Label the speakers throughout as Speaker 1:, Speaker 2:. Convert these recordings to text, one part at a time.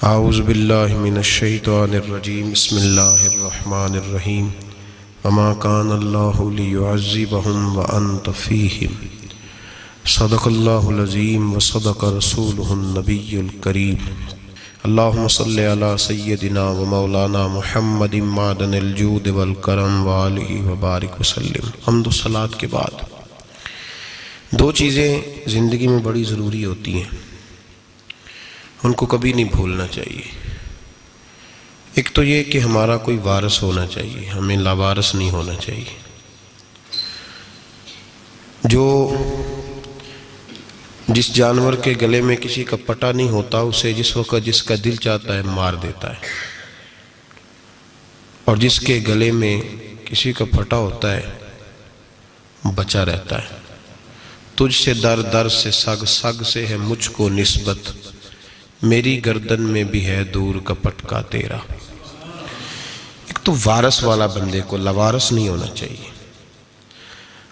Speaker 1: اعوذ باللہ من الشیطان الرجیم بسم اللہ الرحمن الرحیم وما کان اللہ لیعذبہم وانت فیہم صدق اللہ العظیم وصدق رسولہ النبی الکریم اللہم صلی علی سیدنا و مولانا محمد معدن الجود والکرم وآلہ وبارک وسلم۔ حمد و صلاۃ کے بعد دو چیزیں زندگی میں بڑی ضروری ہوتی ہیں، ان کو کبھی نہیں بھولنا چاہیے۔ ایک تو یہ کہ ہمارا کوئی وارث ہونا چاہیے، ہمیں لاوارث نہیں ہونا چاہیے۔ جس جانور کے گلے میں کسی کا پٹا نہیں ہوتا، اسے جس وقت جس کا دل چاہتا ہے مار دیتا ہے، اور جس کے گلے میں کسی کا پٹا ہوتا ہے بچا رہتا ہے۔ تجھ سے در در سے سگ، سگ سے ہے مجھ کو نسبت، میری گردن میں بھی ہے دور کا پٹکا تیرا۔ ایک تو وارث والا بندے کو لاوارث نہیں ہونا چاہیے،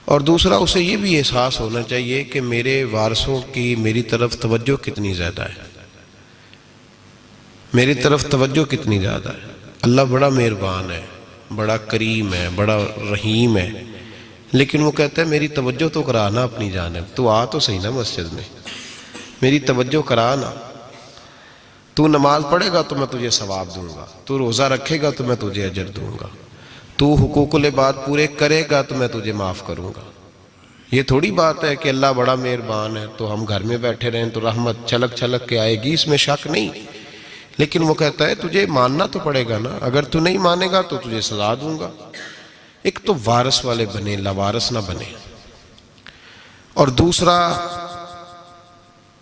Speaker 1: اور دوسرا اسے یہ بھی احساس ہونا چاہیے کہ میرے وارثوں کی میری طرف توجہ کتنی زیادہ ہے، میری طرف توجہ کتنی زیادہ ہے۔ اللہ بڑا مہربان ہے، بڑا کریم ہے، بڑا رحیم ہے، لیکن وہ کہتا ہے میری توجہ تو کرانا اپنی جانب، تو آ تو صحیح نا مسجد میں، میری توجہ کرانا۔ تو نماز پڑھے گا تو میں تجھے ثواب دوں گا، تو روزہ رکھے گا تو میں تجھے اجر دوں گا، تو حقوق العباد پورے کرے گا تو میں تجھے معاف کروں گا۔ یہ تھوڑی بات ہے کہ اللہ بڑا مہربان ہے تو ہم گھر میں بیٹھے رہیں تو رحمت چھلک چھلک کے آئے گی، اس میں شک نہیں، لیکن وہ کہتا ہے تجھے ماننا تو پڑے گا نا، اگر تو نہیں مانے گا تو تجھے سزا دوں گا۔ ایک تو وارث والے بنے، لاوارث نہ بنے، اور دوسرا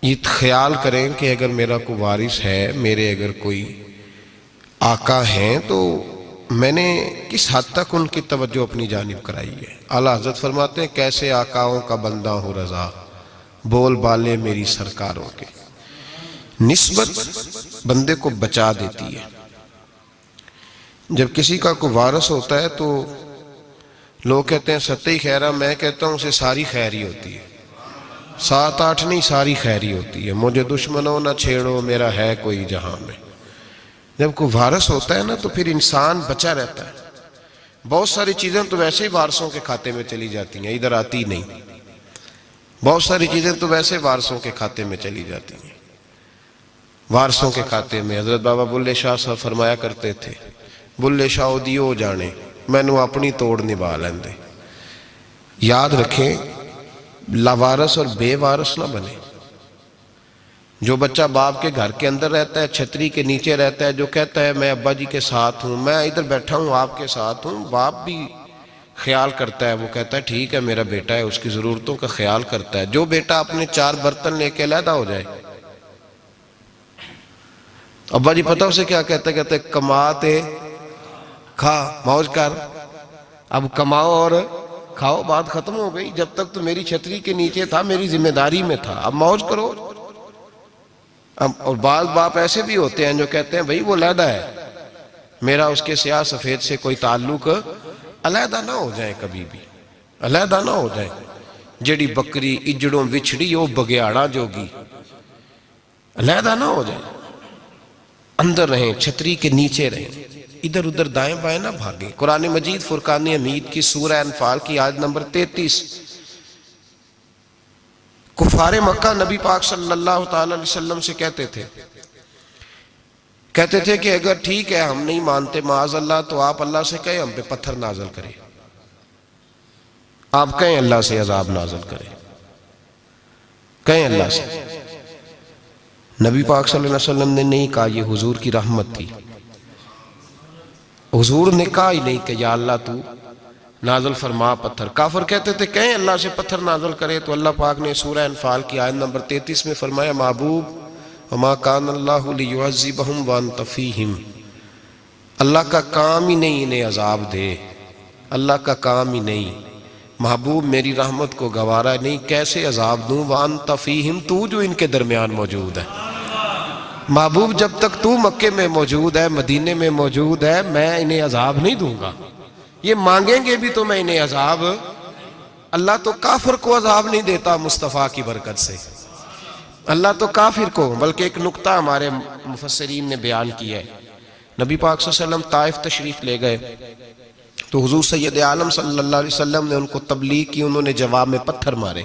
Speaker 1: یہ خیال کریں کہ اگر میرا کوئی وارث ہے، میرے اگر کوئی آقا ہیں، تو میں نے کس حد تک ان کی توجہ اپنی جانب کرائی ہے۔ اعلیٰ حضرت فرماتے ہیں کیسے آقاؤں کا بندہ ہوں رضا، بول بالے میری سرکاروں کے۔ نسبت بندے کو بچا دیتی ہے۔ جب کسی کا کوئی وارث ہوتا ہے تو لوگ کہتے ہیں ستّی خیرہ، میں کہتا ہوں اسے ساری خیر ہی ہوتی ہے، 7-8 نہیں، ساری خیری ہوتی ہے۔ مجھے دشمنوں نہ چھیڑو، میرا ہے کوئی جہاں میں۔ جب کوئی وارث ہوتا ہے نا تو پھر انسان بچا رہتا ہے۔ بہت ساری چیزیں تو ویسے ہی وارثوں کے کھاتے میں چلی جاتی ہیں، ادھر آتی نہیں۔ بہت ساری چیزیں تو ویسے وارثوں کے کھاتے میں چلی جاتی ہیں۔ وارثوں کے کھاتے میں حضرت بابا بلے شاہ صاحب فرمایا کرتے تھے، بلے شاہ دیو جانے مینوں اپنی توڑ نبھا لیندے۔ یاد رکھیں، لاوارث اور بے وارث نہ بنے۔ جو بچہ باپ کے گھر کے اندر رہتا ہے، چھتری کے نیچے رہتا ہے، جو کہتا ہے میں ابا جی کے ساتھ ہوں، میں ادھر بیٹھا ہوں آپ کے ساتھ ہوں، باپ بھی خیال کرتا ہے، وہ کہتا ہے ٹھیک ہے میرا بیٹا ہے، اس کی ضرورتوں کا خیال کرتا ہے۔ جو بیٹا اپنے 4 برتن لے کے علیحدہ ہو جائے، ابا جی پتہ اسے کیا کہتا ہے؟ کہتا ہے کماتے کھا، موج کر، اب کماؤ اور کھاؤ، بات ختم ہو گئی۔ جب تک تو میری چھتری کے نیچے تھا، میری ذمہ داری میں تھا، اب موج کرو۔ اور بعض باپ ایسے بھی ہوتے ہیں جو کہتے ہیں بھئی وہ علیحدہ ہے، میرا اس کے سیاہ سفید سے کوئی تعلق، علیحدہ نہ ہو جائیں، کبھی بھی علیحدہ نہ ہو جائیں۔ جڑی بکری اجڑوں وچھڑی وہ بگیاڑا جوگی، علیحدہ نہ ہو جائیں، اندر رہیں، چھتری کے نیچے رہیں، ادھر ادھر دائیں بائیں نہ بھاگیں۔ قرآن مجید فرقان حمید کی سورہ انفال کی آیت نمبر 33، کفار مکہ نبی پاک صلی اللہ تعالی علیہ وسلم سے کہتے تھے کہ اگر ٹھیک ہے ہم نہیں مانتے معاذ اللہ، تو آپ اللہ سے کہیں ہم پہ پتھر نازل کریں، آپ کہیں اللہ سے عذاب نازل کریں، کہیں اللہ سے۔ نبی پاک صلی اللہ علیہ وسلم نے نہیں کہا، یہ حضور کی رحمت تھی۔ حضور نے کہا ہی نہیں کہ یا اللہ تو نازل فرما پتھر۔ کافر کہتے تھے کہیں اللہ سے پتھر نازل کرے، تو اللہ پاک نے سورہ انفال کی آیت نمبر 33 میں فرمایا محبوب وما کان اللہ لیعذبہم وانت فیہم، اللہ کا کام ہی نہیں انہیں عذاب دے، اللہ کا کام ہی نہیں۔ محبوب میری رحمت کو گوارا نہیں، کیسے عذاب دوں، وانت فیہم، تو جو ان کے درمیان موجود ہے۔ محبوب جب تک تو مکے میں موجود ہے، مدینے میں موجود ہے، میں انہیں عذاب نہیں دوں گا۔ یہ مانگیں گے بھی تو میں انہیں عذاب، اللہ تو کافر کو عذاب نہیں دیتا مصطفیٰ کی برکت سے۔ اللہ تو کافر کو، بلکہ ایک نکتہ ہمارے مفسرین نے بیان کیا ہے. نبی پاک صلی اللہ علیہ وسلم طائف تشریف لے گئے تو حضور سید عالم صلی اللہ علیہ وسلم نے ان کو تبلیغ کی، انہوں نے جواب میں پتھر مارے،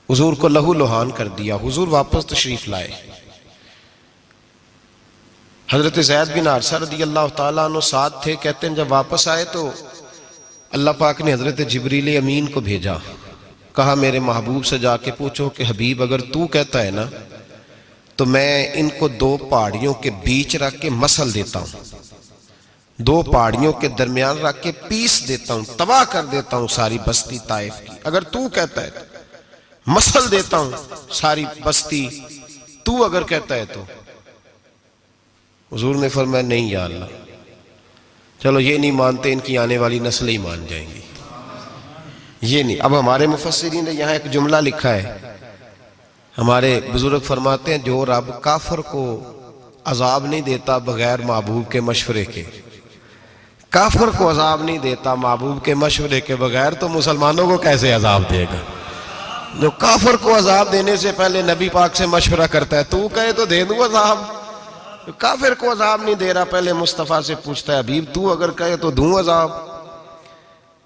Speaker 1: حضور کو لہو لہان کر دیا. حضور واپس تشریف لائے. حضرت زید بن حارثہ رضی اللہ تعالیٰ عنہ ساتھ تھے. کہتے ہیں جب واپس آئے تو اللہ پاک نے حضرت جبریل امین کو بھیجا، کہا میرے محبوب سے جا کے پوچھو کہ حبیب اگر تو کہتا ہے نا تو میں ان کو 2 پہاڑیوں کے بیچ رکھ کے مسل دیتا ہوں، 2 پہاڑیوں کے درمیان رکھ کے پیس دیتا ہوں، تباہ کر دیتا ہوں ساری بستی طائف کی. اگر تو کہتا ہے مسل دیتا ہوں ساری بستی، تو اگر کہتا ہے تو. حضور نے فرمایا نہیں یا اللہ، چلو یہ نہیں مانتے، ان کی آنے والی نسلیں ہی مان جائیں گی. یہ نہیں. اب ہمارے مفسرین نے یہاں ایک جملہ لکھا ہے، ہمارے بزرگ فرماتے ہیں جو رب کافر کو عذاب نہیں دیتا بغیر محبوب کے مشورے کے، کافر کو عذاب نہیں دیتا محبوب کے مشورے کے بغیر، تو مسلمانوں کو کیسے عذاب دے گا؟ جو کافر کو عذاب دینے سے پہلے نبی پاک سے مشورہ کرتا ہے، تو کہے تو دے دوں عذاب. کافر کو عذاب نہیں دے رہا، پہلے مصطفیٰ سے پوچھتا ہے حبیب تو اگر کہے تو دوں عذاب.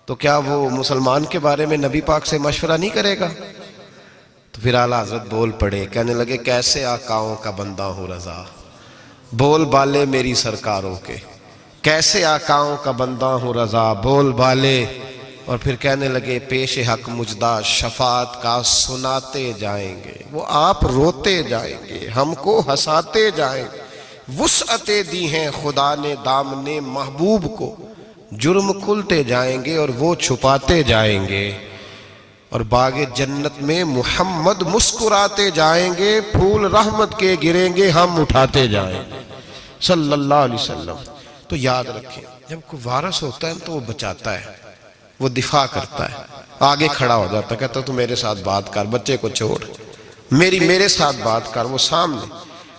Speaker 1: تو کیا وہ مسلمان کے بارے میں نبی پاک سے مشورہ نہیں کرے گا؟ تو پھر اعلیٰ حضرت بول پڑے، کہنے لگے کیسے آقاؤں کا بندہ ہوں رضا، بول بالے میری سرکاروں کے، کیسے آقاؤں کا بندہ ہوں رضا، بول بالے. اور پھر کہنے لگے پیش حق مجدہ شفاعت کا سناتے جائیں گے، وہ آپ روتے جائیں گے، ہم کو ہنساتے جائیں گے. وسعتیں دی ہیں خدا نے دامن محبوب کو، جرم کھلتے جائیں گے اور وہ چھپاتے جائیں گے. اور باغ جنت میں محمد مسکراتے جائیں گے، پھول رحمت کے گریں گے، ہم اٹھاتے جائیں گے صلی اللہ علیہ وسلم. تو یاد رکھیں جب کوئی وارث ہوتا ہے تو وہ بچاتا ہے، وہ دفاع کرتا ہے، آگے کھڑا ہو جاتا ہے، کہتا تو میرے ساتھ بات کر، بچے کو چھوڑ، میرے ساتھ بات کر، وہ سامنے.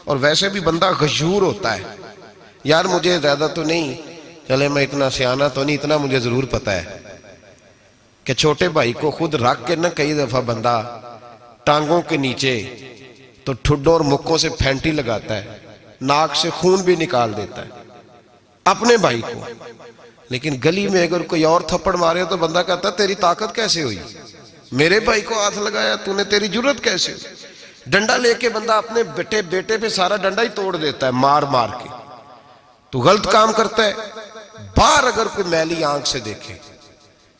Speaker 1: اور ویسے بھی بندہ غیور ہوتا ہے، یار مجھے زیادہ تو نہیں، چلے میں اتنا سیانہ تو نہیں، اتنا مجھے ضرور پتا ہے کہ چھوٹے بھائی کو خود رکھ کے نہ کئی دفعہ بندہ ٹانگوں کے نیچے تو ٹھڈوں اور مکوں سے پھینٹی لگاتا ہے، ناک سے خون بھی نکال دیتا ہے اپنے بھائی کو. لیکن گلی میں اگر کوئی اور تھپڑ مارے تو بندہ کہتا ہے تیری طاقت کیسے ہوئی، میرے بھائی کو ہاتھ لگایا تو نے، تیری جرت کیسے ہوئی. ڈنڈا لے کے بندہ اپنے بیٹے پہ سارا ڈنڈا ہی توڑ دیتا ہے مار مار کے. تو غلط کام کرتا ہے. باہر اگر کوئی میلی آنکھ سے دیکھے،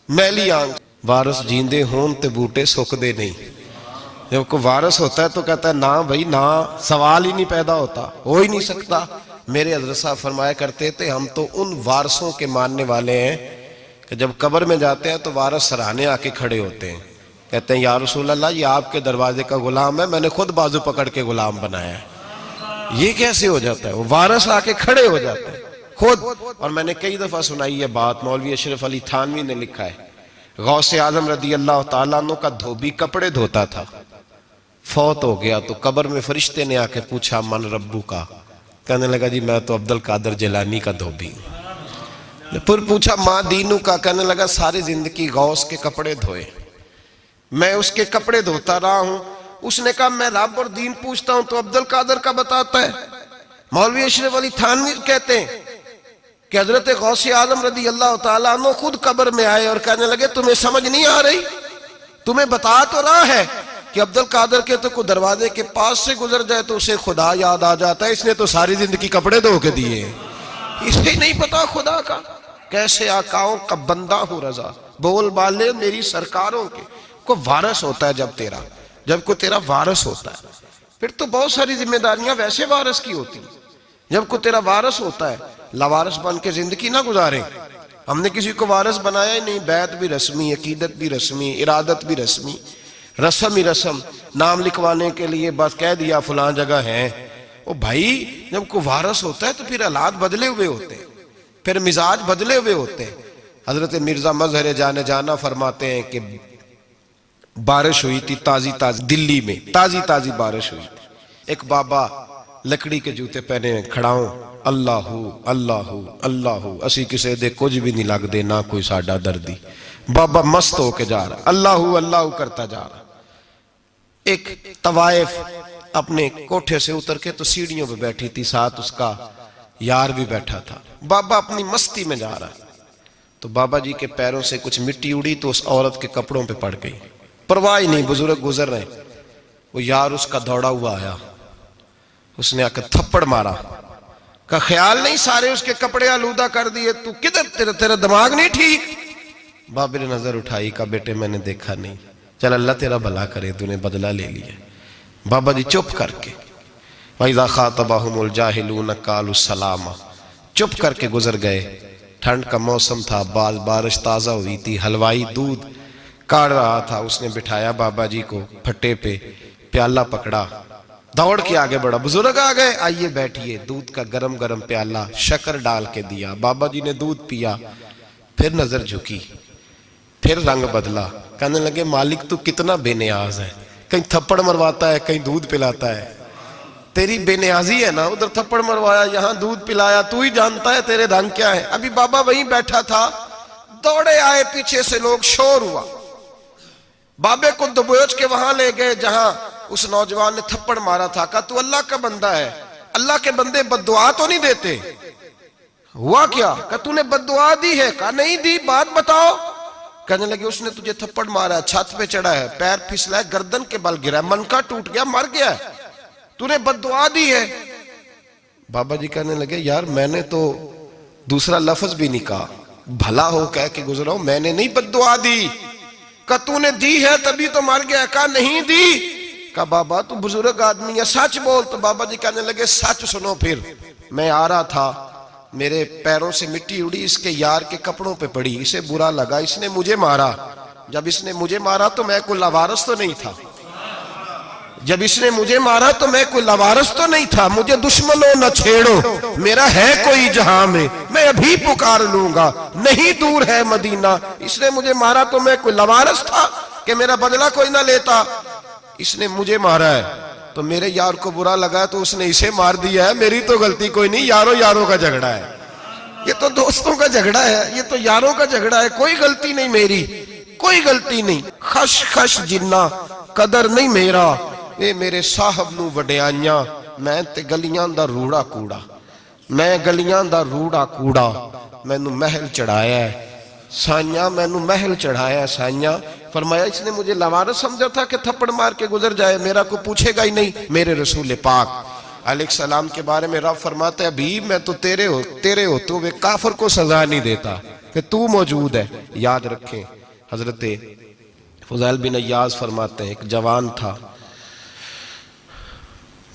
Speaker 1: میلی آنکھ، وارث جیندے ہون تے بوٹے سکدے نہیں. جب کوئی وارث ہوتا ہے تو کہتا ہے نا بھائی نا، سوال ہی نہیں پیدا ہوتا، ہو ہی نہیں سکتا. میرے حضرت صاحب فرمایا کرتے تھے ہم تو ان وارثوں کے ماننے والے ہیں کہ جب قبر میں جاتے ہیں تو وارث سراہنے آ کے کھڑے ہوتے ہیں، کہتے ہیں یا رسول اللہ یہ آپ کے دروازے کا غلام ہے، میں نے خود بازو پکڑ کے غلام بنایا ہے. یہ کیسے ہو جاتا ہے؟ وہ وارث آ کے کھڑے ہو جاتے ہیں خود. اور میں نے کئی دفعہ سنائی یہ بات، مولوی اشرف علی تھانوی نے لکھا ہے، غوث اعظم رضی اللہ تعالیٰ عنہ کا دھوبی کپڑے دھوتا تھا، فوت ہو گیا تو قبر میں فرشتے نے آ کے پوچھا من ربو کا، کہنے لگا جی میں تو عبد القادر جیلانی کا دھوبی ہوں. پھر پوچھا ماں دینو کا، کہنے لگا ساری زندگی غوث کے کپڑے دھوئے، میں اس کے کپڑے دھوتا رہا ہوں. اس نے کہا میں رب اور دین پوچھتا ہوں تو عبد القادر کا بتاتا ہے. مولوی اشرف علی تھانوی کہتے ہیں کہ حضرت غوث اعظم رضی اللہ تعالیٰ عنہ خود قبر میں آئے اور کہنے لگے تمہیں سمجھ نہیں آ رہی، تمہیں بتا تو رہا ہے کہ عبد القادر کے تو کوئی دروازے کے پاس سے گزر جائے تو اسے خدا یاد آ جاتا ہے، اس نے تو ساری زندگی کپڑے دھو کے دیے، اسے نہیں پتا خدا کا. کیسے آقاؤں کا بندہ ہوں رضا، بول بالے میری سرکاروں کے. کوئی وارث ہوتا ہے جب کوئی تیرا وارث ہوتا ہے پھر تو بہت ساری ذمہ داریاں ویسے وارث کی ہوتی ہیں. جب کوئی تیرا وارث ہوتا ہے لاوارث بن کے زندگی نہ گزارے. ہم نے کسی کو وارث بنایا ہی نہیں، بیعت بھی رسمی، عقیدت بھی رسمی، ارادت بھی رسمی، رسم ہی رسم، نام لکھوانے کے لیے بس کہہ دیا فلاں جگہ ہیں. او بھائی جب کوئی وارث ہوتا ہے تو پھر حالات بدلے ہوئے ہوتے ہیں، پھر مزاج بدلے ہوئے ہوتے ہیں. حضرت مرزا مظہر جانا فرماتے ہیں کہ بارش ہوئی تھی تازی دلی میں تازی بارش ہوئی تھی. ایک بابا لکڑی کے جوتے پہنے کھڑا ہوں، اللہ اللہ اللہ اسی کسے دے کچھ بھی نہیں لگ دے نہ کوئی ساڈا دردی. بابا مست ہو کے جا رہا، اللہ اللہ کرتا جا رہا. ایک طوائف اپنے کوٹھے سے اتر کے تو سیڑھیوں پہ بیٹھی تھی، ساتھ اس کا یار بھی بیٹھا تھا۔ بابا اپنی مستی میں جا رہا ہے تو بابا جی کے پیروں سے کچھ مٹی اڑی تو اس عورت کے کپڑوں پہ پڑ گئی، پرواہ نہیں، بزرگ گزر رہے، وہ یار اس کا دوڑا ہوا آیا، اس نے آ کر تھپڑ مارا، کا خیال نہیں سارے اس کے کپڑے آلودہ کر دیے، تو کدھر تیرا دماغ نہیں ٹھیک؟ بابا نے نظر اٹھائی، کہا بیٹے میں نے دیکھا نہیں، چل اللہ تیرا بھلا کرے، تو نے بدلہ لے لیا۔ بابا جی چپ کر کے وَإِذَا خَاطَبَهُمُ الْجَاهِلُونَ قَالُوا سَلَامًا، چپ کر کے گزر گئے۔ ٹھنڈ کا موسم تھا، بارش تازہ ہوئی تھی، حلوائی دودھ کاڑ رہا تھا، اس نے بٹھایا بابا جی کو پھٹے پہ، پیالہ پکڑا، دوڑ کے آگے بڑھا، بزرگ آ گئے، آئیے بیٹھیے، دودھ کا گرم گرم پیالہ شکر ڈال کے دیا، بابا جی نے دودھ پیا، پھر نظر جھکی، پھر رنگ بدلا، کہنے لگے مالک تو کتنا بے نیاز ہے، کہیں تھپڑ مرواتا ہے، کہیں دودھ پلاتا ہے، تیری بے نیازی ہے نا، ادھر تھپڑ مروایا، یہاں دودھ پلایا، تو ہی جانتا ہے تیرے رنگ کیا ہے۔ ابھی بابا وہیں بیٹھا تھا، دوڑے آئے پیچھے سے لوگ، شور ہوا، بابے کو دبوچ کے وہاں لے گئے جہاں اس نوجوان نے تھپڑ مارا تھا، کہا تو اللہ کا بندہ ہے، اللہ کے بندے بد دعا تو نہیں دیتے؟ ہوا کیا؟ کہا تو نے بد دعا دی ہے؟ کہا نہیں دی، بات بتاؤ۔ کہنے لگے اس نے تجھے تھپڑ مارا ہے، چھت پہ چڑھا ہے، پیر پھسلا ہے، گردن کے بل گرا ہے، منکا ٹوٹ گیا، مر گیا ہے، تو نے بد دعا دی ہے۔ بابا جی کہنے لگے یار میں نے تو دوسرا لفظ بھی نہیں کہا، بھلا ہو کہہ کے گزرا ہوں، میں نے نہیں بد دعا دی۔ کہا تو نے دی ہے تبھی تو مر گیا۔ کہا نہیں دی۔ کہا بابا تو بزرگ آدمی ہے، سچ بول۔ تو بابا جی کہنے لگے سچ سنو، پھر میں آ رہا تھا، میرے پیروں سے مٹی اڑی، اس کے یار کے کپڑوں پہ پڑی، اسے برا لگا، اس نے مجھے مارا، جب اس نے مجھے مارا تو میں کوئی لاوارث تو نہیں تھا، جب اس نے مجھے مارا تو میں کوئی لاوارث تو نہیں تھا، مجھے دشمنوں نہ چھیڑو، میرا ہے کوئی جہاں میں ابھی پکار لوں گا، نہیں دور ہے مدینہ، اس نے مجھے مارا تو میں کوئی لاوارث تھا کہ میرا بدلہ کوئی نہ لیتا، اس نے مجھے مارا ہے تو میرے یار کو برا لگا تو اس نے اسے مار دیا ہے، میری تو غلطی کوئی نہیں، یاروں کا جھگڑا ہے، یہ تو دوستوں کا جھگڑا ہے، یہ تو یاروں کا جھگڑا ہے، کوئی غلطی نہیں میری، کوئی غلطی نہیں، خش خش جنہ قدر نہیں میرا، اے میرے صاحب نو وڈیاں، میں تے گلیاں دا روڑا کوڑا، میں گلیاں دا روڑا کوڑا، میں نو محل چڑھایا ہے سائیاں، میں نو محل چڑھایا ہے سائیاں۔ فرمایا اس نے مجھے لاوارث سمجھا تھا کہ تھپڑ مار کے گزر جائے، میرا کو پوچھے گا ہی نہیں۔ میرے رسول پاک علیہ السلام کے بارے میں رب فرماتا ہے ابھی میں تو تیرے ہوتے ہوئے کافر کو سزا نہیں دیتا کہ تو موجود ہے۔ یاد رکھیں حضرت فضیل بن عیاض فرماتے ہیں ایک جوان تھا،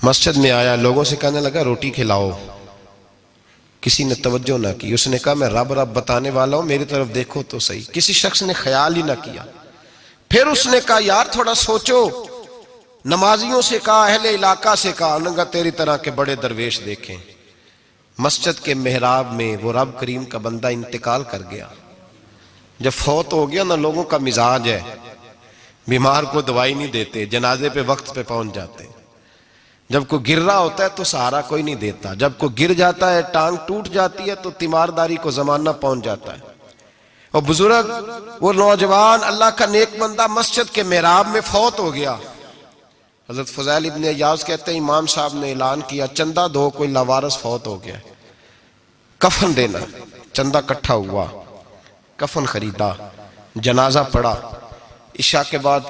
Speaker 1: مسجد میں آیا، لوگوں سے کہنے لگا روٹی کھلاؤ، کسی نے توجہ نہ کی، اس نے کہا میں رب بتانے والا ہوں، میری طرف دیکھو تو صحیح، کسی شخص نے خیال ہی نہ کیا۔ پھر اس نے کہا یار تھوڑا سوچو، نمازیوں سے کہا، اہل علاقہ سے کہا، انہوں نے کہا تیری طرح کے بڑے درویش دیکھیں۔ مسجد کے محراب میں وہ رب کریم کا بندہ انتقال کر گیا، جب فوت ہو گیا نا، لوگوں کا مزاج ہے بیمار کو دوائی نہیں دیتے، جنازے پہ وقت پہ پہنچ جاتے، جب کوئی گر رہا ہوتا ہے تو سہارا کوئی نہیں دیتا، جب کوئی گر جاتا ہے ٹانگ ٹوٹ جاتی ہے تو تیمارداری کو زمانہ پہنچ جاتا ہے۔ اور بزرگ وہ نوجوان اللہ کا نیک بندہ مسجد کے محراب میں فوت ہو گیا۔ حضرت فضیل ابن عیاض کہتے ہیں امام صاحب نے اعلان کیا چندہ دو، کوئی لاوارث فوت ہو گیا، کفن دینا، چندہ کٹھا ہوا، کفن خریدا، جنازہ پڑا، عشاء کے بعد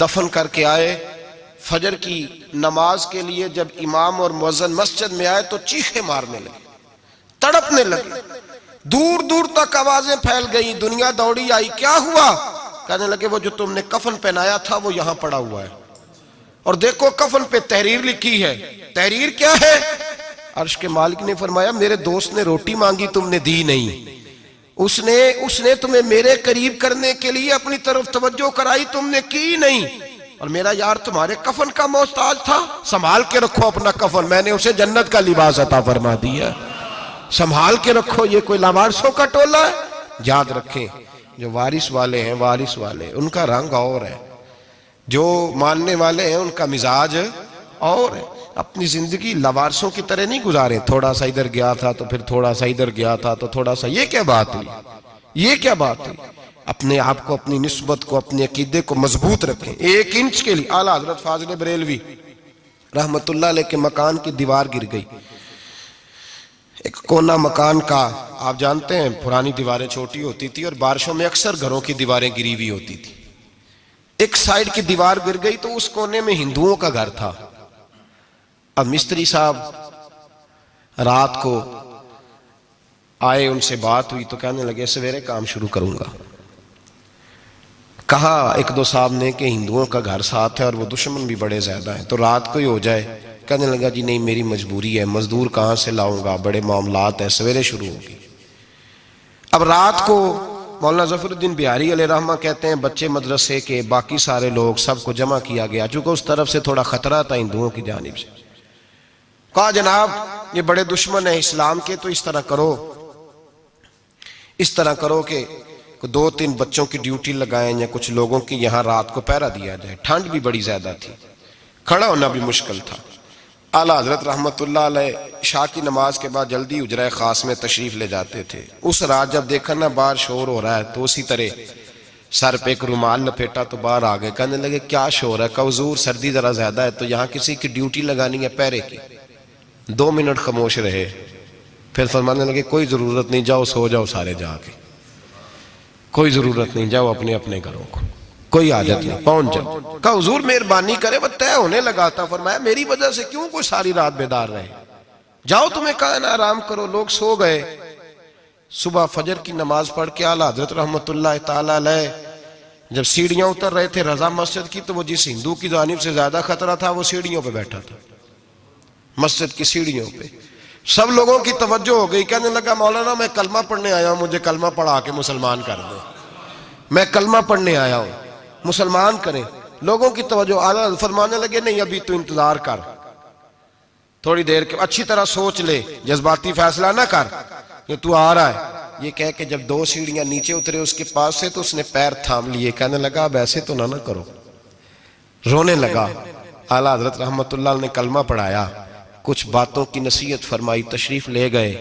Speaker 1: دفن کر کے آئے، فجر کی نماز کے لیے جب امام اور مؤذن مسجد میں آئے تو چیخیں مارنے لگے، تڑپنے لگے، دور دور تک آوازیں پھیل گئی، دنیا دوڑی آئی، کیا ہوا؟ کہنے لگے وہ جو تم نے کفن پہنایا تھا وہ یہاں پڑا ہوا ہے، اور دیکھو کفن پہ تحریر لکھی ہے۔ تحریر کیا ہے؟ عرش کے مالک نے فرمایا میرے دوست نے روٹی مانگی تم نے دی نہیں، اس نے تمہیں میرے قریب کرنے کے لیے اپنی طرف توجہ کرائی، تم نے کی نہیں، اور میرا یار تمہارے کفن کا محتاج تھا، سنبھال کے رکھو اپنا کفن، میں نے اسے جنت کا لباس عطا فرما دیا، سنبھال کے رکھو، یہ کوئی لاوارثوں کا ٹولہ ہے۔ یاد رکھیں جو وارث والے ہیں، وارث والے ان کا رنگ اور ہے، جو ماننے والے ہیں ان کا مزاج اور ہے، اپنی زندگی لاوارثوں کی طرح نہیں گزارے، تھوڑا سا ادھر گیا تھا تو پھر تھوڑا سا ادھر گیا تھا تو تھوڑا سا، یہ کیا بات ہوئی، یہ کیا بات ہوئی؟ اپنے آپ کو، اپنی نسبت کو، اپنے عقیدے کو مضبوط رکھیں. 1 انچ کے لیے اعلیٰ حضرت فاضل بریلوی رحمت اللہ علیہ کے مکان کی دیوار گر گئی. ایک کونا مکان کا، آپ جانتے ہیں پرانی دیواریں چھوٹی ہوتی تھی اور بارشوں میں اکثر گھروں کی دیواریں گری ہوئی ہوتی تھی. ایک سائیڈ کی دیوار گر گئی تو اس کونے میں ہندوؤں کا گھر تھا. اب مستری صاحب رات کو آئے، ان سے بات ہوئی تو کہنے لگے سویرے کام شروع کروں گا. کہا 1-2 صاحب نے کہ ہندوؤں کا گھر ساتھ ہے اور وہ دشمن بھی بڑے زیادہ ہیں، تو رات کو ہی ہو جائے. کہنے لگا جی نہیں، میری مجبوری ہے، مزدور کہاں سے لاؤں گا، بڑے معاملات ہیں، سویرے شروع ہوگی. اب رات کو مولانا ظفر الدین بہاری علیہ رحمہ کہتے ہیں بچے مدرسے کے، باقی سارے لوگ، سب کو جمع کیا گیا، چونکہ اس طرف سے تھوڑا خطرہ تھا ہندوؤں کی جانب سے. کہا جناب یہ بڑے دشمن ہیں اسلام کے، تو اس طرح کرو کہ 2-3 بچوں کی ڈیوٹی لگائیں یا کچھ لوگوں کی یہاں رات کو پہرا دیا جائے. ٹھنڈ بھی بڑی زیادہ تھی، کھڑا ہونا بھی مشکل تھا. اعلیٰ حضرت رحمت اللہ علیہ عشاء کی نماز کے بعد جلدی حجرہ خاص میں تشریف لے جاتے تھے. اس رات جب دیکھا نا باہر شور ہو رہا ہے تو اسی طرح سر پہ ایک رومال لپیٹا تو باہر آ گئے. کہنے لگے کیا شور ہے؟ کہ حضور سردی ذرا زیادہ ہے تو یہاں کسی کی ڈیوٹی لگانی ہے پہرے کی. 2 منٹ خاموش رہے، پھر فرمانے لگے کوئی ضرورت نہیں، جاؤ سو جاؤ سارے جا کے، کوئی ضرورت نہیں، جاؤ اپنے اپنے گھروں کو، کوئی حاجت نہیں، پہنچ جاؤ. کہا حضور مہربانی کرے، وہ طے ہونے لگا تھا. فرمایا میری وجہ سے کیوں کوئی ساری رات بیدار رہے، جاؤ تمہیں کہا نا آرام کرو. لوگ سو گئے. صبح فجر کی نماز پڑھ کے اعلیٰ حضرت رحمت اللہ تعالی علیہ جب سیڑھیاں اتر رہے تھے رضا مسجد کی، تو وہ جس ہندو کی جانب سے زیادہ خطرہ تھا وہ سیڑھیوں پہ بیٹھا تھا، مسجد کی سیڑھیوں پہ. سب لوگوں کی توجہ ہو گئی. کہنے لگا مولانا میں کلمہ پڑھنے آیا ہوں، مجھے کلمہ پڑھا کے مسلمان کر دیں، میں کلمہ پڑھنے آیا ہوں، مسلمان کریں. لوگوں کی توجہ. اعلیٰ فرمانے لگے نہیں ابھی تو انتظار کر، تھوڑی دیر کے اچھی طرح سوچ لے، جذباتی فیصلہ نہ کر کہ تو آ رہا ہے. یہ کہہ کے جب 2 سیڑھیاں نیچے اترے اس کے پاس سے تو اس نے پیر تھام لیے. کہنے لگا اب ایسے تو نہ کرو، رونے لگا. اعلیٰ حضرت رحمت اللہ نے کلمہ پڑھایا، کچھ باتوں کی نصیحت فرمائی، تشریف لے گئے.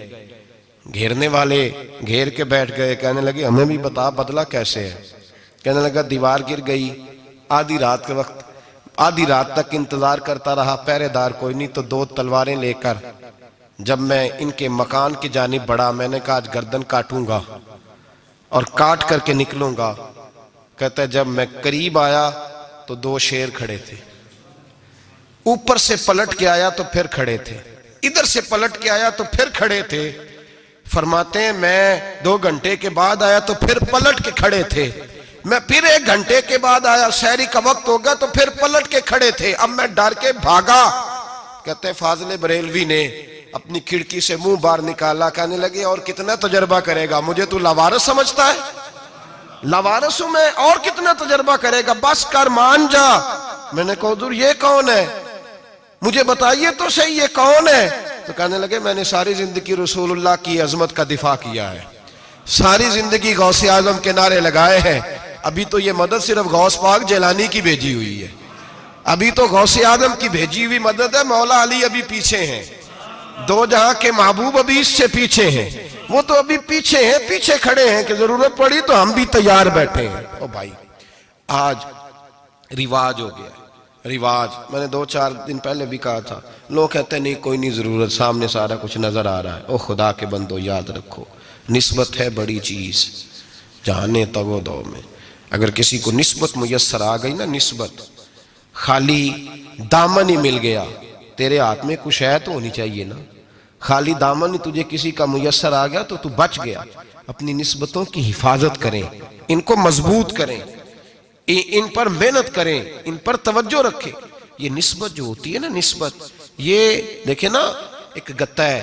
Speaker 1: گھیرنے والے گھیر کے بیٹھ گئے. کہنے لگے ہمیں بھی بتا بدلہ کیسے ہے. کہنے لگا دیوار گر گئی، آدھی رات کے وقت، آدھی رات تک انتظار کرتا رہا، پہرے دار کوئی نہیں، تو 2 تلواریں لے کر جب میں ان کے مکان کی جانب بڑھا، میں نے کہا آج گردن کاٹوں گا اور کاٹ کر کے نکلوں گا. کہتا ہے جب میں قریب آیا تو 2 شیر کھڑے تھے، اوپر سے پلٹ کے آیا تو پھر کھڑے تھے، ادھر سے پلٹ کے آیا تو پھر کھڑے تھے. فرماتے ہیں میں 2 گھنٹے کے بعد آیا تو پھر پلٹ کے کھڑے تھے، میں پھر 1 گھنٹے کے بعد آیا، سحری کا وقت ہو گیا تو پھر پلٹ کے کھڑے تھے. اب میں ڈر کے بھاگا. کہتے ہیں فاضل بریلوی نے اپنی کھڑکی سے منہ باہر نکالا. کہنے لگے اور کتنا تجربہ کرے گا، مجھے تو لاوارث سمجھتا ہے، لاوارث ہوں میں، اور کتنا تجربہ کرے گا، بس کر مان جا. میں نے کہا حضور یہ کون ہے، مجھے بتائیے تو صحیح یہ کون ہے. تو کہنے لگے میں نے ساری زندگی رسول اللہ کی عظمت کا دفاع کیا ہے، ساری زندگی غوث اعظم کے نعرے لگائے ہیں. ابھی تو یہ مدد صرف غوث پاک جیلانی کی بھیجی ہوئی ہے، ابھی تو غوث اعظم کی بھیجی ہوئی مدد ہے. مولا علی ابھی پیچھے ہیں، 2 جہاں کے محبوب ابھی اس سے پیچھے ہیں، وہ تو ابھی پیچھے ہیں، پیچھے کھڑے ہیں کہ ضرورت پڑی تو ہم بھی تیار بیٹھے ہیں. او بھائی آج رواج ہو گیا، رواج. میں نے 2-4 دن پہلے بھی کہا تھا، لوگ کہتے ہیں نہیں کوئی نہیں ضرورت، سامنے سارا کچھ نظر آ رہا ہے. او خدا کے بندو یاد رکھو، نسبت ہے بڑی چیز. جہانے تگو دو میں اگر کسی کو نسبت میسر آ گئی نا، نسبت، خالی دامن ہی مل گیا، تیرے ہاتھ میں کچھ ہے تو ہونی چاہیے نا. خالی دامن ہی تجھے کسی کا میسر آ گیا تو بچ گیا. اپنی نسبتوں کی حفاظت کریں، ان کو مضبوط کریں، ان پر محنت کریں، ان پر توجہ رکھیں. یہ نسبت جو ہوتی ہے نا، نسبت، یہ دیکھیں نا ایک گتا ہے،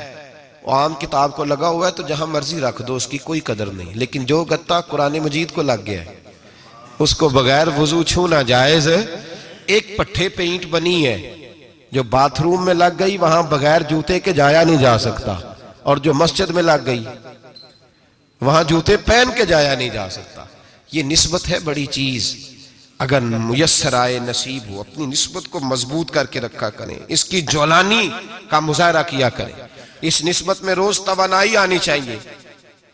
Speaker 1: وہ عام کتاب کو لگا ہوا ہے تو جہاں مرضی رکھ دو، اس کی کوئی قدر نہیں. لیکن جو گتا قرآن مجید کو لگ گیا ہے اس کو بغیر وضو چھونا جائز ہے. ایک پٹھے پہ اینٹ بنی ہے جو باتھ روم میں لگ گئی، وہاں بغیر جوتے کے جایا نہیں جا سکتا، اور جو مسجد میں لگ گئی وہاں جوتے پہن کے جایا نہیں جا سکتا. یہ نسبت ہے بڑی چیز. اگر میسر آئے، نصیب ہو، اپنی نسبت کو مضبوط کر کے رکھا کریں، اس کی جولانی کا مظاہرہ کیا کریں. اس نسبت میں روز توانائی آنی چاہیے.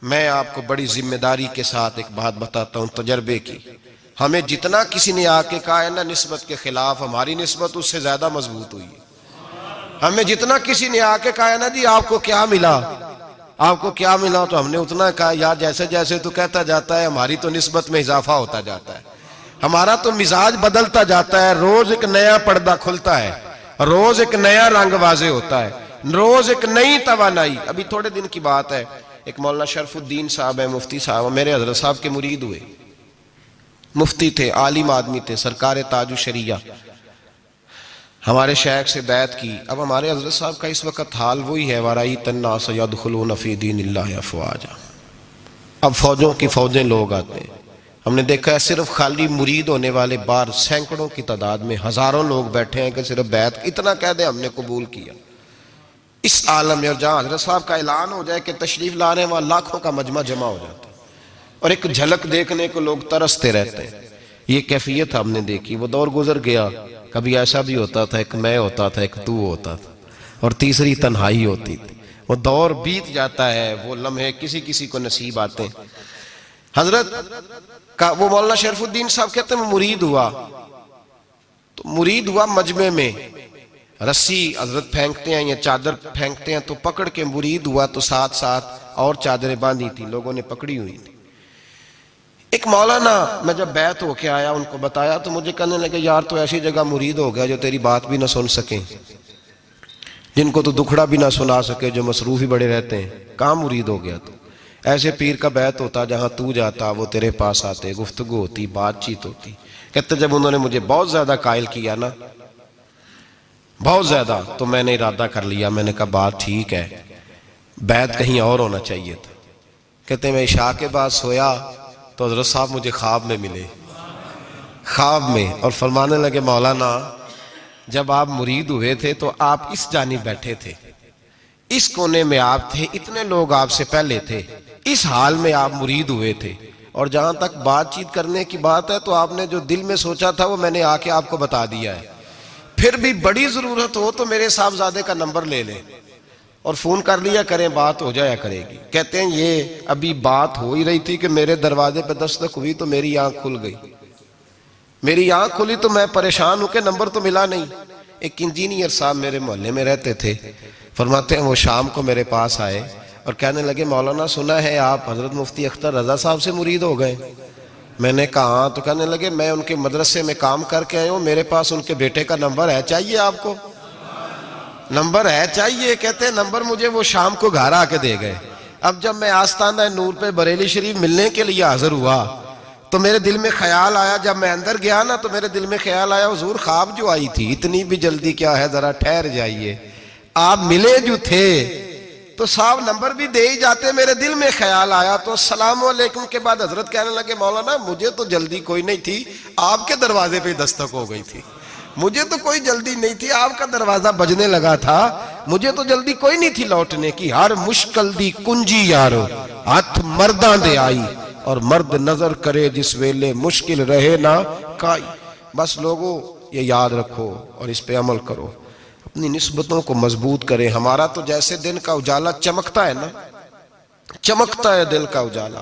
Speaker 1: میں آپ کو بڑی ذمہ داری کے ساتھ ایک بات بتاتا ہوں تجربے کی. ہمیں جتنا کسی نے آ کے کہا ہے نا نسبت کے خلاف، ہماری نسبت اس سے زیادہ مضبوط ہوئی ہے. ہمیں جتنا کسی نے آ کے کہا ہے نا جی آپ کو کیا ملا، آپ کو کیا ملا، تو ہم نے اتنا کہا یار جیسے جیسے تو کہتا جاتا ہے ہماری تو نسبت میں اضافہ ہوتا جاتا ہے، ہمارا تو مزاج بدلتا جاتا ہے، روز ایک نیا پردہ کھلتا ہے، روز ایک نیا رنگ واضح ہوتا ہے، روز ایک نئی توانائی. ابھی تھوڑے دن کی بات ہے، ایک مولانا شرف الدین صاحب ہیں، مفتی صاحب، میرے حضرت صاحب کے مرید ہوئے، مفتی تھے، عالم آدمی تھے، سرکار تاج الشریعہ، ہمارے شیخ سے بیعت کی. اب ہمارے حضرت صاحب کا اس وقت حال وہی ہے وَرَأَيْتَ النَّاسَ يَدْخُلُونَ فِي دِينِ اللَّهِ أَفْوَاجًا. اب فوجوں کی فوجیں لوگ آتے ہیں. ہم نے دیکھا ہے صرف خالی مرید ہونے والے بار سینکڑوں کی تعداد میں ہزاروں لوگ بیٹھے ہیں کہ صرف بیعت اتنا کہہ دیں ہم نے قبول کیا. اس عالم میں اور جہاں حضرت صاحب کا اعلان ہو جائے کہ تشریف لا رہے ہیں وہاں لاکھوں کا مجمع جمع ہو جاتا ہے اور ایک جھلک دیکھنے کو لوگ ترستے رہتے ہیں. یہ کیفیت ہم نے دیکھی. وہ دور گزر گیا، کبھی ایسا بھی ہوتا تھا ایک میں ہوتا تھا، ایک تو ہوتا تھا، اور تیسری تنہائی ہوتی تھی. وہ دور بیت جاتا ہے، وہ لمحے کسی کسی کو نصیب آتے ہیں. حضرت کا وہ مولانا شرف الدین صاحب کہتے ہیں میں مرید ہوا، تو مرید ہوا مجمع میں رسی حضرت پھینکتے ہیں یا چادر پھینکتے ہیں تو پکڑ کے مرید ہوا، تو ساتھ ساتھ اور چادریں باندھی تھی، لوگوں نے پکڑی ہوئی تھی. ایک مولانا میں جب بیعت ہو کے آیا ان کو بتایا تو مجھے کہنے لگے یار تو ایسی جگہ مرید ہو گیا جو تیری بات بھی نہ سن سکیں، جن کو تو دکھڑا بھی نہ سنا سکے، جو مصروف ہی بڑے رہتے ہیں، کہاں مرید ہو گیا تو؟ ایسے پیر کا بیعت ہوتا جہاں تو جاتا وہ تیرے پاس آتے، گفتگو ہوتی، بات چیت ہوتی. کہتے جب انہوں نے مجھے بہت زیادہ قائل کیا نا، بہت زیادہ، تو میں نے ارادہ کر لیا، میں نے کہا بات ٹھیک ہے، بیعت کہیں اور ہونا چاہیے تھا. کہتے میں عشاء کے بعد سویا تو حضرت صاحب مجھے خواب میں ملے، خواب میں، اور فرمانے لگے مولانا جب آپ مرید ہوئے تھے تو آپ اس جانب بیٹھے تھے، اس کونے میں آپ تھے، اتنے لوگ آپ سے پہلے تھے، اس حال میں آپ مرید ہوئے تھے، اور جہاں تک بات چیت کرنے کی بات ہے تو آپ نے جو دل میں سوچا تھا وہ میں نے آ کے آپ کو بتا دیا ہے. پھر بھی بڑی ضرورت ہو تو میرے صاحبزادے کا نمبر لے لیں اور فون کر لیا کریں، بات ہو جایا کرے گی. کہتے ہیں یہ ابھی بات ہو ہی رہی تھی کہ میرے دروازے پہ دستک ہوئی تو میری آنکھ کھل گئی، میری آنکھ کھلی تو میں پریشان ہوں کہ نمبر تو ملا نہیں. ایک انجینئر صاحب میرے محلے میں رہتے تھے، فرماتے ہیں وہ شام کو میرے پاس آئے اور کہنے لگے مولانا سنا ہے آپ حضرت مفتی اختر رضا صاحب سے مرید ہو گئے. میں نے کہا ہاں. تو کہنے لگے میں ان کے مدرسے میں کام کر کے آئے ہوں، میرے پاس ان کے بیٹے کا نمبر ہے، چاہیے آپ کو؟ نمبر ہے چاہیے؟ کہتے ہیں نمبر مجھے وہ شام کو گھر آ کے دے گئے. اب جب میں آستانہ نور پہ بریلی شریف ملنے کے لیے حاضر ہوا تو میرے دل میں خیال آیا، جب میں اندر گیا نا تو میرے دل میں خیال آیا حضور خواب جو آئی تھی اتنی بھی جلدی کیا ہے، ذرا ٹھہر جائیے، آپ ملے جو تھے تو صاحب نمبر بھی دے ہی جاتے. میرے دل میں خیال آیا تو السلام علیکم کے بعد حضرت کہنے لگے مولانا مجھے تو جلدی کوئی نہیں تھی، آپ کے دروازے پہ دستک ہو گئی تھی، مجھے تو کوئی جلدی نہیں تھی، آپ کا دروازہ بجنے لگا تھا، مجھے تو جلدی کوئی نہیں تھی لوٹنے کی. ہر مشکل دی کنجی یارو ہاتھ مرداں دے آئی، اور مرد نظر کرے جس ویلے مشکل رہے نہ کائی. بس لوگوں یہ یاد رکھو اور اس پہ عمل کرو، اپنی نسبتوں کو مضبوط کریں. ہمارا تو جیسے دن کا اجالا چمکتا ہے نا، چمکتا ہے دل کا اجالا،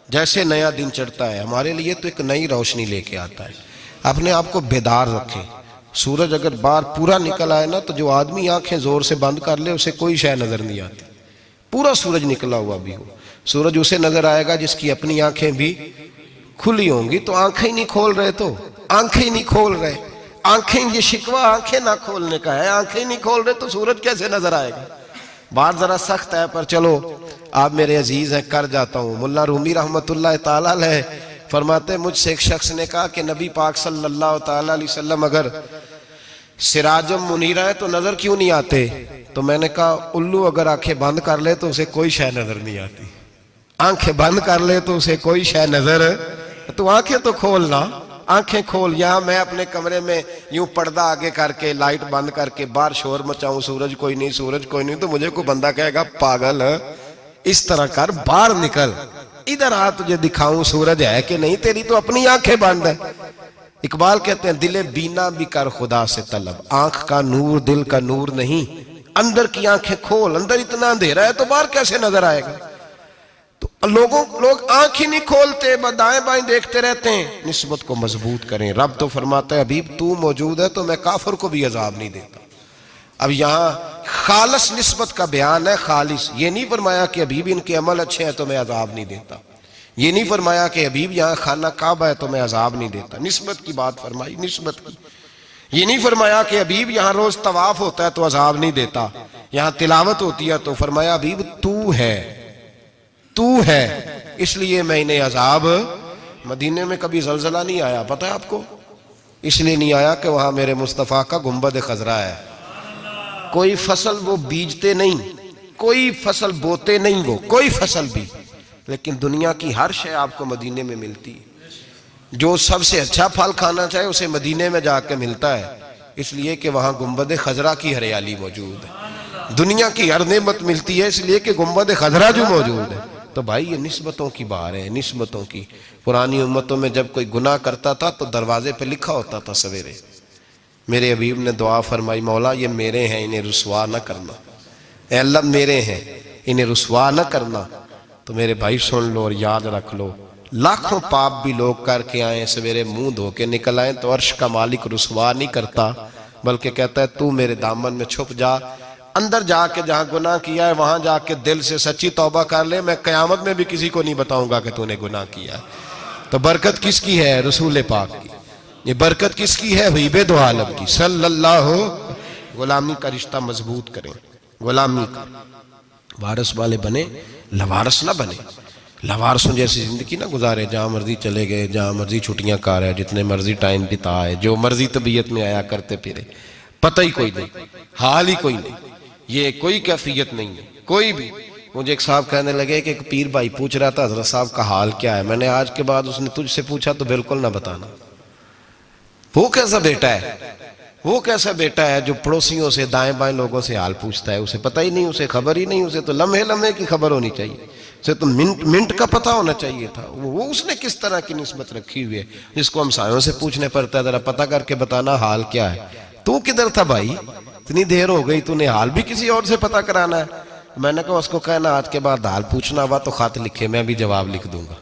Speaker 1: جیسے نیا دن چڑھتا ہے ہمارے لیے تو ایک نئی روشنی لے کے آتا ہے. اپنے آپ کو بیدار رکھیں. سورج اگر باہر پورا نکل آئے نا تو جو آدمی آنکھیں زور سے بند کر لے اسے کوئی شے نظر نہیں آتی، پورا سورج نکلا ہوا بھی ہو. سورج اسے نظر آئے گا جس کی اپنی آنکھیں بھی کھلی ہوں گی. تو آنکھیں ہی نہیں کھول رہے، تو آنکھیں ہی نہیں کھول رہے، آنکھیں، یہ شکوہ آنکھیں نہ کھولنے کا ہے، آنکھیں ہی نہیں کھول رہے تو سورج کیسے نظر آئے گا؟ بات ذرا سخت ہے پر چلو آپ میرے عزیز ہیں کر جاتا ہوں. ملا رومی رحمت اللہ تعالیٰ علیہ فرماتے مجھ سے ایک شخص نے کہا کہ نبی پاک صلی اللہ تعالیٰ علیہ وسلم اگر سراجم منیرہ ہے تو نظر کیوں نہیں آتے؟ تو میں نے کہا الو اگر آنکھیں بند کر لے تو اسے کوئی شے نظر نہیں آتی، آنکھیں بند کر لے تو اسے کوئی شے نظر، تو آنکھیں تو کھولنا، آنکھیں کھول. یہاں میں اپنے کمرے میں یوں پردہ آگے کر کے لائٹ بند کر کے باہر شور مچاؤں سورج کوئی نہیں، سورج کوئی نہیں، تو مجھے کوئی بندہ کہے گا پاگل اس طرح کر، باہر نکل، ادھر آ تجھے دکھاؤں سورج ہے کہ نہیں، تیری تو اپنی آنکھیں بند ہے. اقبال کہتے ہیں دل بینا بھی کر خدا سے طلب، آنکھ کا نور دل کا نور نہیں، اندر کی آنکھیں کھول، اندر اتنا اندھیرا ہے تو باہر کیسے نظر آئے گا؟ تو لوگ آنکھ ہی نہیں کھولتے، بس دائیں بائیں دیکھتے رہتے ہیں۔ نسبت کو مضبوط کریں۔ رب تو فرماتا ہے حبیب تو موجود ہے تو میں کافر کو بھی عذاب نہیں دیتا۔ اب یہاں خالص نسبت کا بیان ہے، خالص۔ یہ نہیں فرمایا کہ حبیب ان کے عمل اچھے ہیں تو میں عذاب نہیں دیتا۔ یہ نہیں فرمایا کہ حبیب یہاں خانہ کعبہ ہے تو میں عذاب نہیں دیتا۔ نسبت کی بات فرمائی، نسبت کی۔ یہ نہیں فرمایا کہ حبیب یہاں روز طواف ہوتا ہے تو عذاب نہیں دیتا، یہاں تلاوت ہوتی ہے تو فرمایا حبیب تو ہے اس لیے میں انہیں عذاب۔ مدینے میں کبھی زلزلہ نہیں آیا، پتہ ہے آپ کو؟ اس لیے نہیں آیا کہ وہاں میرے مصطفیٰ کا گنبد خضرا ہے۔ کوئی فصل وہ بیجتے نہیں، کوئی فصل بوتے نہیں، وہ کوئی فصل بھی، لیکن دنیا کی ہر شے آپ کو مدینے میں ملتی ہے۔ جو سب سے اچھا پھل کھانا چاہے اسے مدینے میں جا کے ملتا ہے، اس لیے کہ وہاں گنبد خضرا کی ہریالی موجود ہے۔ دنیا کی ہر نعمت ملتی ہے اس لیے کہ گنبد خضرا جو موجود ہے۔ تو بھائی یہ نسبتوں کی بات ہے، نسبتوں کی۔ پرانی امتوں میں جب کوئی گناہ کرتا تھا تو دروازے پہ لکھا ہوتا تھا سویرے، میرے حبیب نے دعا فرمائی مولا یہ میرے ہیں انہیں رسوا نہ کرنا، اے اللہ میرے ہیں انہیں رسوا نہ کرنا۔ تو میرے بھائی سن لو اور یاد رکھ لو، لاکھوں پاپ بھی لوگ کر کے آئیں، سویرے منہ دھو کے نکل آئیں تو عرش کا مالک رسوا نہیں کرتا، بلکہ کہتا ہے تو میرے دامن میں چھپ جا، اندر جا کے جہاں گناہ کیا ہے وہاں جا کے دل سے سچی توبہ کر لے، میں قیامت میں بھی کسی کو نہیں بتاؤں گا کہ تو نے گناہ کیا ہے۔ تو برکت کس کی ہے؟ رسول پاک کی۔ یہ برکت کس کی ہے؟ حبیب دو عالم کی صلی اللہ۔ غلامی کا رشتہ مضبوط کریں، غلامی کا وارث والے بنے، لوارث نہ بنے۔ لوارثوں جیسی زندگی نہ گزارے، جہاں مرضی چلے گئے، جہاں مرضی چھٹیاں کار ہے، جتنے مرضی ٹائم بتا ہے، جو مرضی طبیعت میں آیا کرتے پھرے، پتہ ہی کوئی نہیں، حال ہی کوئی نہیں، یہ کوئی کیفیت نہیں ہے کوئی بھی۔ مجھے ایک صاحب کہنے لگے کہ ایک پیر بھائی پوچھ رہا تھا حضرت صاحب کا حال کیا ہے، میں نے آج کے بعد اس نے تجھ سے پوچھا تو بالکل نہ بتانا۔ وہ کیسا بیٹا ہے، وہ کیسا بیٹا ہے جو پڑوسیوں سے دائیں بائیں لوگوں سے حال پوچھتا ہے، اسے پتہ ہی نہیں، اسے خبر ہی نہیں، اسے تو لمحے لمحے کی خبر ہونی چاہیے، اسے تو منٹ منٹ کا پتہ ہونا چاہیے تھا۔ وہ اس نے کس طرح کی نسبت رکھی ہوئی ہے، جس کو ہم سایوں سے پوچھنے پڑتا ہے ذرا پتہ کر کے بتانا حال کیا ہے۔ تو کدھر تھا بھائی، اتنی دیر ہو گئی، تو نے حال بھی کسی اور سے پتہ کرانا ہے۔ میں نے کہا اس کو کہنا آج کے بعد حال پوچھنا ہوا تو خط لکھے، میں بھی جواب لکھ دوں گا،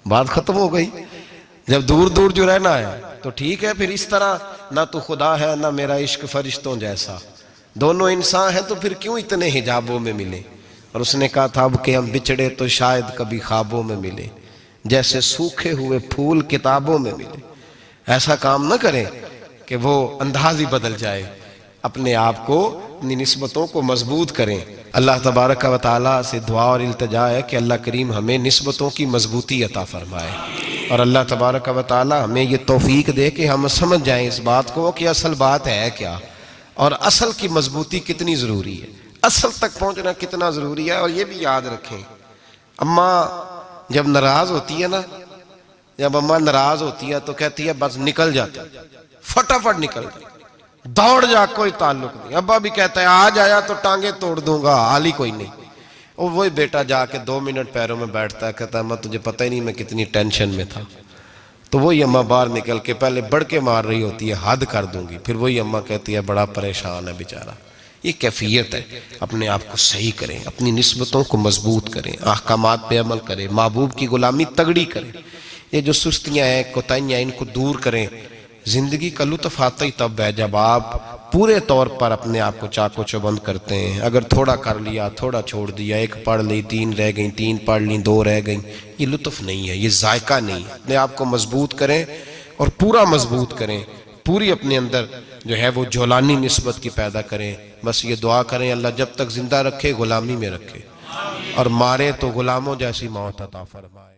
Speaker 1: بات ختم ہو گئی۔ جب دور دور جو رہنا ہے تو ٹھیک ہے، پھر اس طرح نہ تو خدا ہے نہ میرا عشق فرشتوں جیسا، دونوں انسان ہیں تو پھر کیوں اتنے حجابوں میں ملے۔ اور اس نے کہا تھا اب کہ ہم بچھڑے تو شاید کبھی خوابوں میں ملے، جیسے سوکھے ہوئے پھول کتابوں میں ملے۔ ایسا کام نہ کریں کہ وہ انداز ہی بدل جائے، اپنے آپ کو، اپنی نسبتوں کو مضبوط کریں۔ اللہ تبارک و تعالیٰ سے دعا اور التجا ہے کہ اللہ کریم ہمیں نسبتوں کی مضبوطی عطا فرمائے، اور اللہ تبارک و تعالیٰ ہمیں یہ توفیق دے کہ ہم سمجھ جائیں اس بات کو کہ اصل بات ہے کیا، اور اصل کی مضبوطی کتنی ضروری ہے، اصل تک پہنچنا کتنا ضروری ہے۔ اور یہ بھی یاد رکھیں، اماں جب ناراض ہوتی ہے نا، جب اماں ناراض ہوتی ہے تو کہتی ہے بس نکل جاتا، فٹافٹ نکل جاتا، دوڑ جا، کوئی تعلق نہیں۔ ابا بھی کہتا ہے آج آیا تو ٹانگیں توڑ دوں گا، حال ہی کوئی نہیں۔ اور وہی بیٹا جا کے 2 منٹ پیروں میں بیٹھتا ہے، کہتا ہے اماں تجھے پتہ ہی نہیں میں کتنی ٹینشن میں تھا۔ تو وہی اماں باہر نکل کے پہلے بڑھ کے مار رہی ہوتی ہے حد کر دوں گی، پھر وہی اماں کہتی ہے بڑا پریشان ہے بیچارہ۔ یہ کیفیت ہے، اپنے آپ کو صحیح کریں، اپنی نسبتوں کو مضبوط کریں، احکامات پہ عمل کریں، محبوب کی غلامی تگڑی کریں۔ یہ جو سستیاں ہیں، کوتاہیاں، ان کو دور کریں۔ زندگی کا لطف آتا ہی تب ہے جب آپ پورے طور پر اپنے آپ کو چاق و چوبند کرتے ہیں۔ اگر تھوڑا کر لیا، تھوڑا چھوڑ دیا، 1 پڑھ لی، 3 رہ گئیں، 3 پڑھ لیں، 2 رہ گئیں، یہ لطف نہیں ہے، یہ ذائقہ نہیں ہے۔ اپنے آپ کو مضبوط کریں اور پورا مضبوط کریں، پوری اپنے اندر جو ہے وہ جولانی نسبت کی پیدا کریں۔ بس یہ دعا کریں اللہ جب تک زندہ رکھے غلامی میں رکھے، اور مارے تو غلاموں جیسی موت عطا فرمائے۔